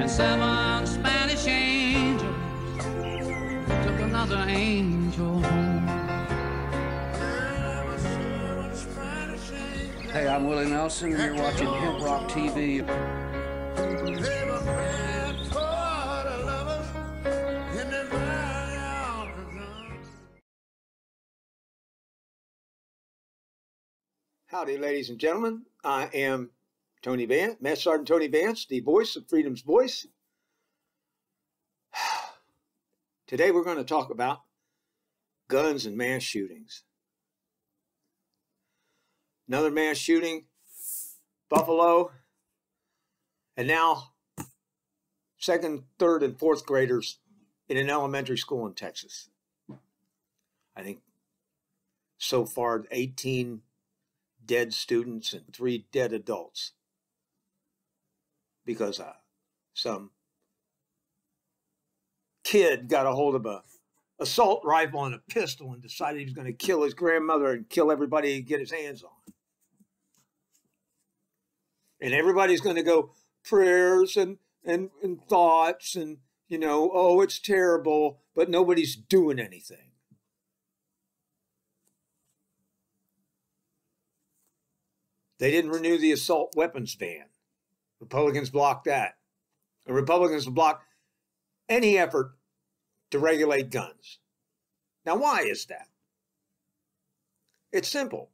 and 7 Spanish angels took another angel home. Hey, I'm Willie Nelson, and you're watching HempRock TV. Howdy, ladies and gentlemen. I am Tony Vance, Master Sergeant Tony Vance, the voice of Freedom's Voice. Today we're going to talk about guns and mass shootings. Another mass shooting, Buffalo, and now second, third, and fourth graders in an elementary school in Texas. I think so far 18 dead students and 3 dead adults because some kid got a hold of a assault rifle and a pistol and decided he was going to kill his grandmother and kill everybody he could get his hands on. And everybody's going to go prayers and thoughts and, you know, oh, it's terrible, but nobody's doing anything. They didn't renew the assault weapons ban. Republicans blocked that. The Republicans blocked any effort to regulate guns. Now, why is that? It's simple.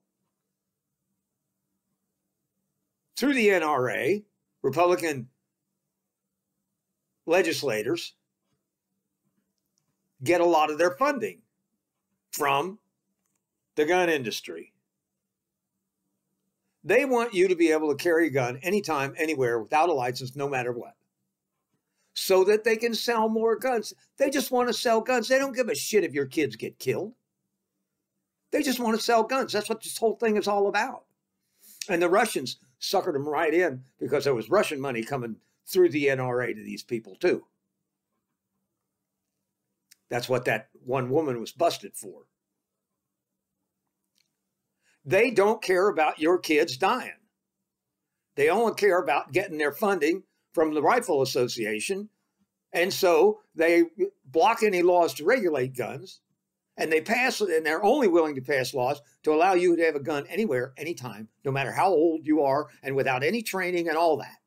Through the NRA, Republican legislators get a lot of their funding from the gun industry. They want you to be able to carry a gun anytime, anywhere, without a license, no matter what, so that they can sell more guns. They just want to sell guns. They don't give a shit if your kids get killed. They just want to sell guns. That's what this whole thing is all about. And the Russians suckered them right in because there was Russian money coming through the NRA to these people, too. That's what that one woman was busted for. They don't care about your kids dying. They only care about getting their funding from the Rifle Association. And so they block any laws to regulate guns. And they pass, and they're only willing to pass laws to allow you to have a gun anywhere, anytime, no matter how old you are, and without any training and all that.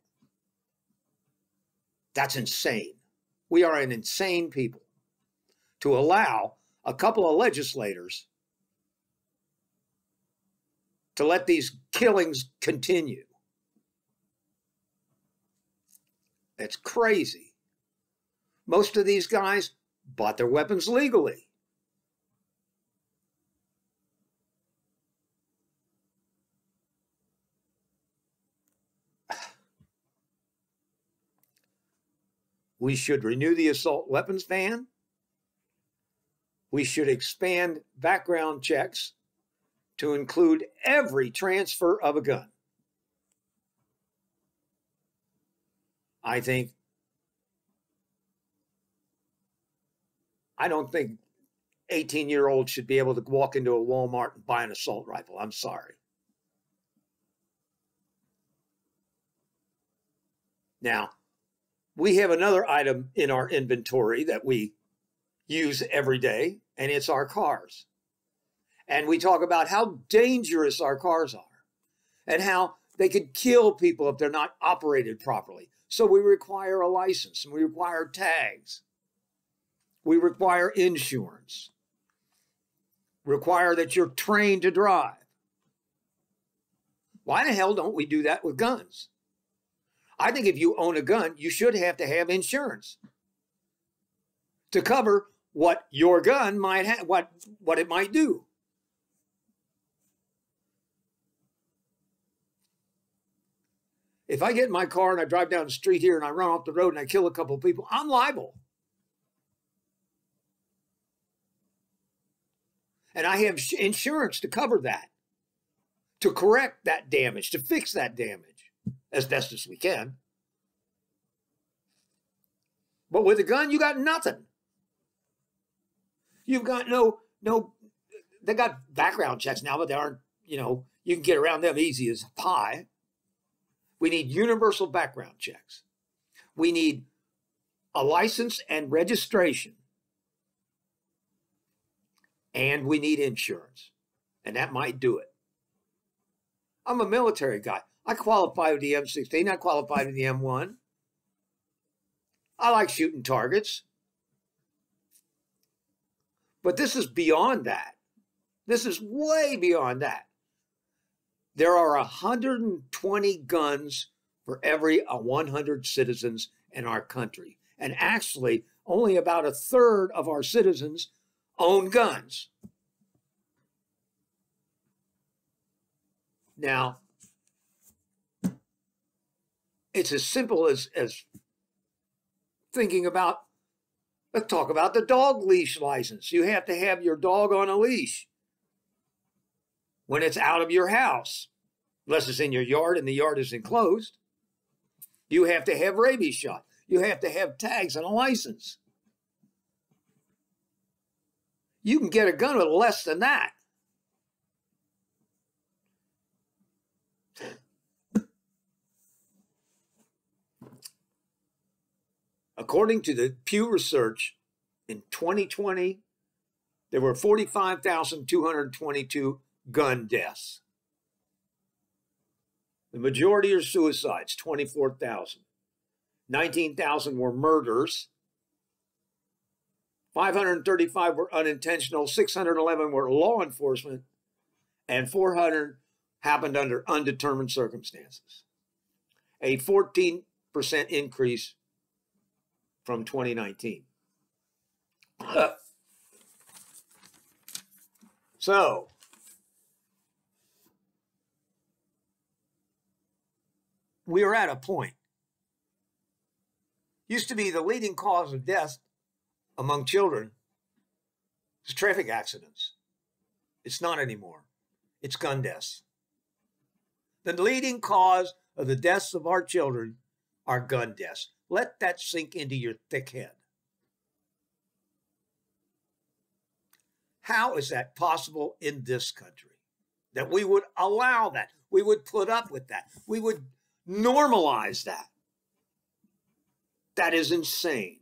That's insane. We are an insane people to allow a couple of legislators to let these killings continue. It's crazy. Most of these guys bought their weapons legally. We should renew the assault weapons ban. We should expand background checks to include every transfer of a gun. I don't think 18-year-olds should be able to walk into a Walmart and buy an assault rifle. I'm sorry. Now, we have another item in our inventory that we use every day, and it's our cars. And we talk about how dangerous our cars are and how they could kill people if they're not operated properly. So we require a license and we require tags. We require insurance. Require that you're trained to drive. Why the hell don't we do that with guns? I think if you own a gun, you should have to have insurance to cover what your gun might have, what it might do. If I get in my car and I drive down the street here and I run off the road and I kill a couple of people, I'm liable. And I have insurance to cover that, to correct that damage, to fix that damage as best as we can. But with a gun, you got nothing. You've got no, they got background checks now, but they aren't, you can get around them easy as pie. We need universal background checks. We need a license and registration. And we need insurance. And that might do it. I'm a military guy. I qualify with the M16. I qualify with the M1. I like shooting targets. But this is beyond that. This is way beyond that. There are 120 guns for every 100 citizens in our country. And actually, only about a third of our citizens own guns. Now, it's as simple as thinking about, let's talk about the dog leash license. You have to have your dog on a leash when it's out of your house, unless it's in your yard and the yard is enclosed. You have to have rabies shot. You have to have tags and a license. You can get a gun with less than that. According to the Pew Research, in 2020, there were 45,222 gun deaths. The majority are suicides, 24,000. 19,000 were murders. 535 were unintentional. 611 were law enforcement. And 400 happened under undetermined circumstances. A 14% increase from 2019. So, we are at a point. Used to be the leading cause of death among children is traffic accidents. It's not anymore. It's gun deaths. The leading cause of the deaths of our children are gun deaths. Let that sink into your thick head. How is that possible in this country? That we would allow that. We would put up with that. We would normalize that. That is insane.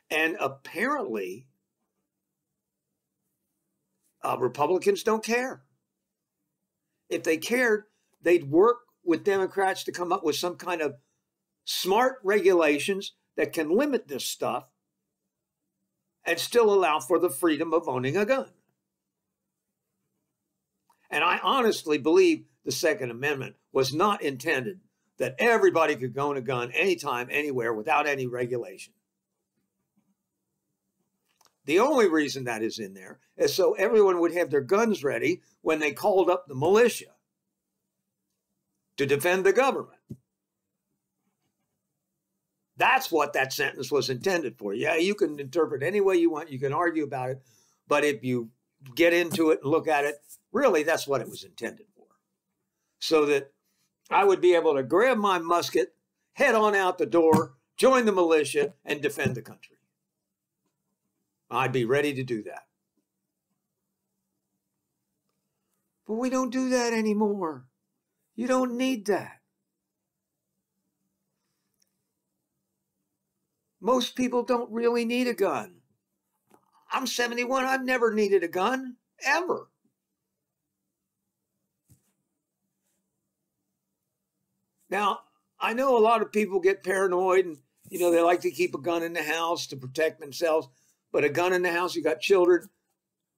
And apparently, Republicans don't care. If they cared, they'd work with Democrats to come up with some kind of smart regulations that can limit this stuff and still allow for the freedom of owning a gun. And I honestly believe the Second Amendment was not intended that everybody could own a gun anytime, anywhere, without any regulation. The only reason that is in there is so everyone would have their guns ready when they called up the militia to defend the government. That's what that sentence was intended for. Yeah, you can interpret any way you want. You can argue about it. But if you get into it and look at it, really, that's what it was intended for. So that I would be able to grab my musket, head on out the door, join the militia, and defend the country. I'd be ready to do that. But we don't do that anymore. You don't need that. Most people don't really need a gun. I'm 71. I've never needed a gun, ever. Now, I know a lot of people get paranoid and, they like to keep a gun in the house to protect themselves. But a gun in the house, you got children,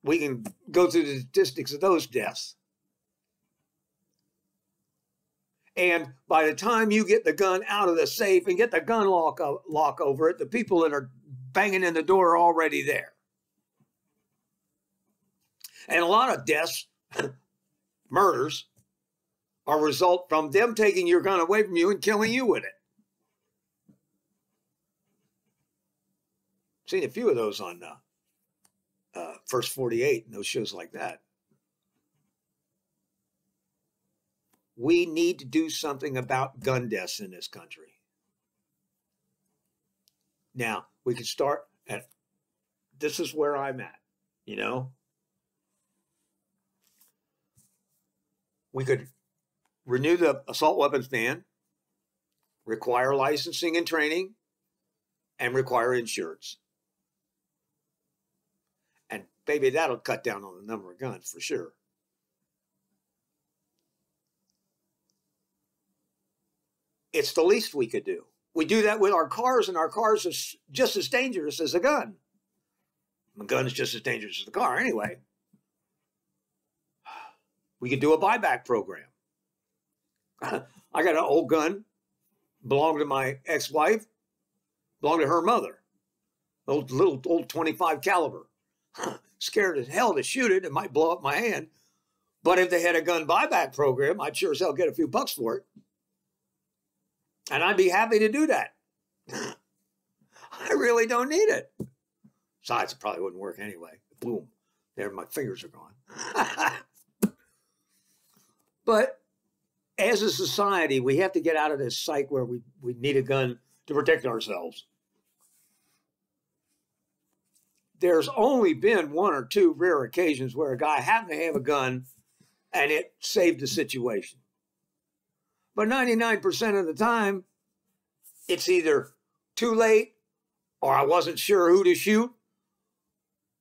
we can go through the statistics of those deaths. And by the time you get the gun out of the safe and get the gun lock over it, the people that are banging in the door are already there. And a lot of deaths, murders, are a result from them taking your gun away from you and killing you with it. Seen a few of those on First 48 and those shows like that. We need to do something about gun deaths in this country. Now, we can start at, this is where I'm at, We could renew the assault weapons ban, require licensing and training, and require insurance. And baby, that'll cut down on the number of guns for sure. It's the least we could do. We do that with our cars, and our cars are just as dangerous as a gun. A gun is just as dangerous as the car anyway. We could do a buyback program. I got an old gun, belonged to my ex-wife, belonged to her mother. Little old 25 caliber. Scared as hell to shoot it. It might blow up my hand. But if they had a gun buyback program, I'd sure as hell get a few bucks for it. And I'd be happy to do that. I really don't need it. Besides, it probably wouldn't work anyway. Boom. There, my fingers are gone. But as a society, we have to get out of this psyche where we need a gun to protect ourselves. There's only been one or two rare occasions where a guy happened to have a gun and it saved the situation. But 99% of the time, it's either too late, or I wasn't sure who to shoot,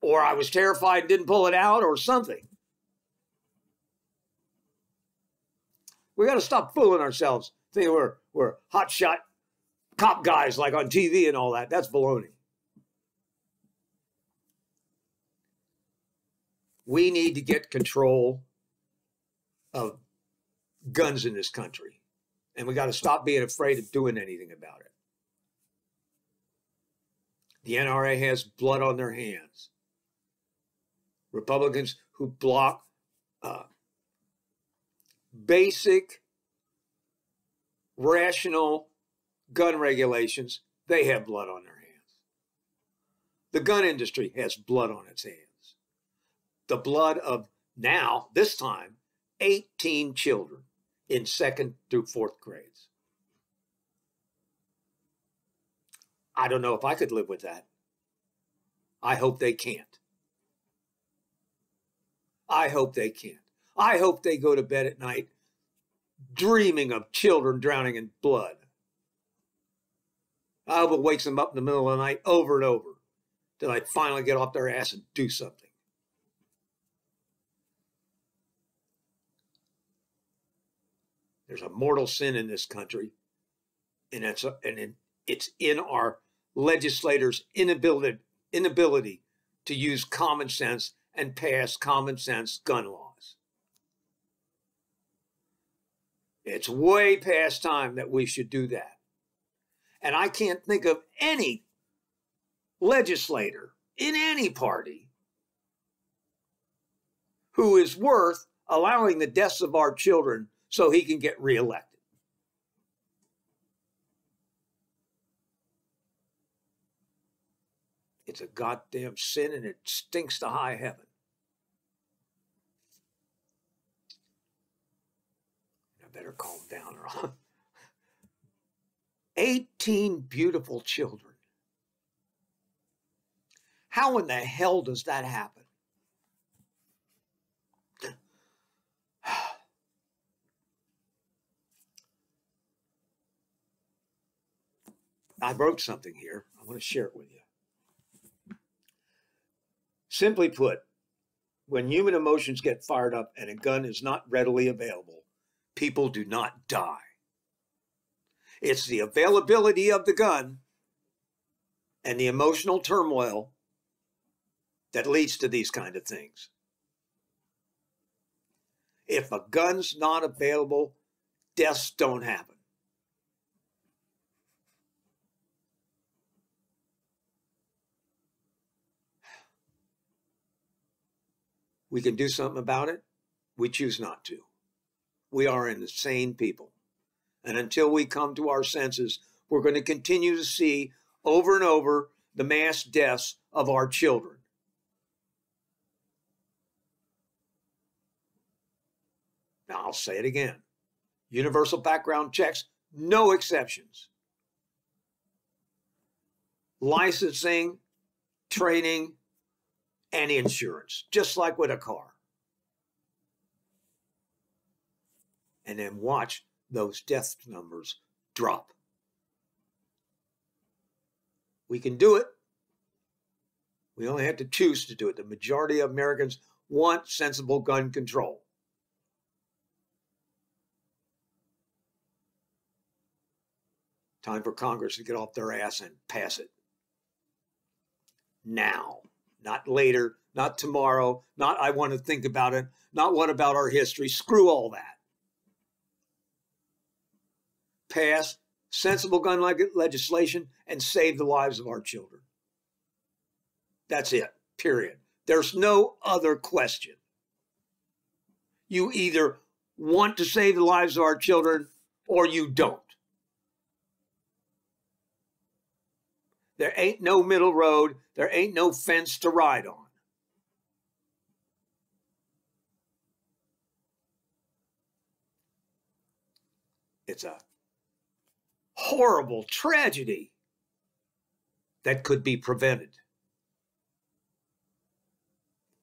or I was terrified and didn't pull it out, or something. We got to stop fooling ourselves, thinking we're hotshot cop guys like on TV and all that. That's baloney. We need to get control of guns in this country. And we got to stop being afraid of doing anything about it. The NRA has blood on their hands. Republicans who block basic, rational gun regulations, they have blood on their hands. The gun industry has blood on its hands. The blood of now, this time, 18 children in 2nd through 4th grades. I don't know if I could live with that. I hope they can't. I hope they can't. I hope they go to bed at night dreaming of children drowning in blood. I hope it wakes them up in the middle of the night over and over till they finally get off their ass and do something. There's a mortal sin in this country, and it's in our legislators' inability to use common sense and pass common sense gun laws. It's way past time that we should do that. And I can't think of any legislator in any party who is worth allowing the deaths of our children so he can get reelected. It's a goddamn sin, and it stinks to high heaven. I better calm down, or 18 beautiful children. How in the hell does that happen? I wrote something here. I want to share it with you. Simply put, when human emotions get fired up and a gun is not readily available, people do not die. It's the availability of the gun and the emotional turmoil that leads to these kind of things. If a gun's not available, deaths don't happen. We can do something about it. We choose not to. We are insane people. And until we come to our senses, we're going to continue to see over and over the mass deaths of our children. Now, I'll say it again. Universal background checks, no exceptions. Licensing, training, and insurance, just like with a car. And then watch those death numbers drop We can do it. We only have to choose to do it. The majority of Americans want sensible gun control. Time for Congress to get off their ass and pass it. Now, not later, not tomorrow, not I want to think about it, not what about our history. Screw all that. Pass sensible gun legislation and save the lives of our children. That's it, period. There's no other question. You either want to save the lives of our children or you don't. There ain't no middle road. There ain't no fence to ride on. It's a horrible tragedy that could be prevented.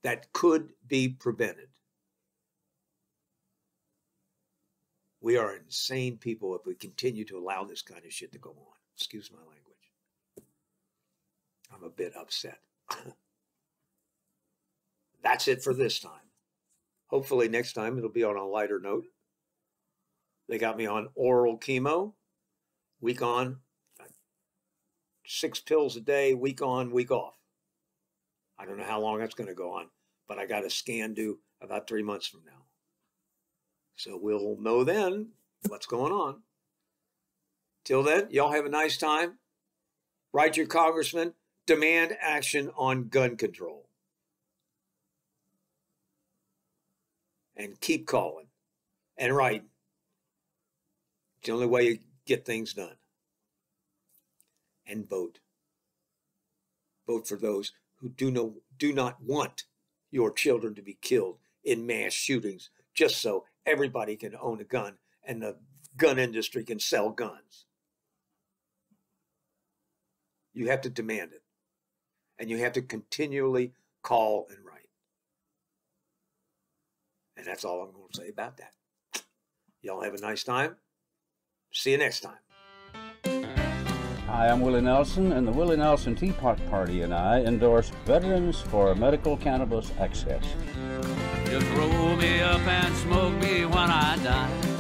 That could be prevented. We are insane people if we continue to allow this kind of shit to go on. Excuse my language. I'm a bit upset. That's it for this time. Hopefully next time it'll be on a lighter note. They got me on oral chemo, week on, 6 pills a day, week on, week off. I don't know how long that's going to go on, but I got a scan due about 3 months from now. So we'll know then what's going on. Till then, y'all have a nice time. Write your congressman. Demand action on gun control. And keep calling and writing. It's the only way you get things done. And vote. Vote for those who do not want your children to be killed in mass shootings just so everybody can own a gun and the gun industry can sell guns. You have to demand it. And you have to continually call and write. And that's all I'm going to say about that. Y'all have a nice time. See you next time. Hi, I'm Willie Nelson, and the Willie Nelson Tea Party and I endorse Veterans for Medical Cannabis Access. Just roll me up and smoke me when I die.